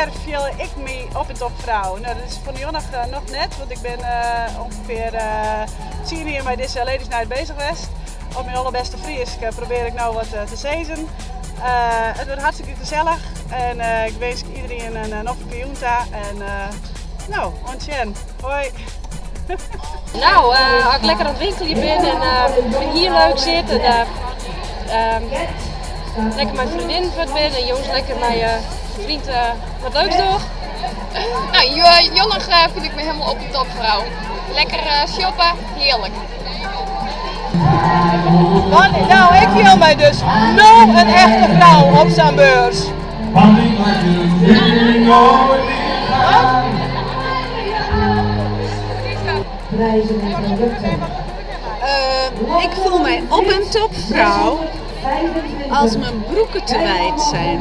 waar viel ik mee op en top vrouw? Nou, dat is voor nu nog net, want ik ben ongeveer 10 jaar met deze Ladies Night bezig geweest. Op mijn allerbeste Fries probeer ik nou wat te zezen. Het wordt hartstikke gezellig en ik wens iedereen een nog een junta en nou, ontjen. Hoi! Nou, als ik lekker aan het winkelen ben en hier leuk zit en lekker met vriendin wat ben en jongens lekker met je vriend wat leuks doen. Nou, Jonnig vind ik me helemaal op de top vrouw. Lekker shoppen, heerlijk. Nou, ik viel mij dus nog een echte vrouw op zijn beurs. Ik voel mij op en top vrouw als mijn broeken te wijd zijn.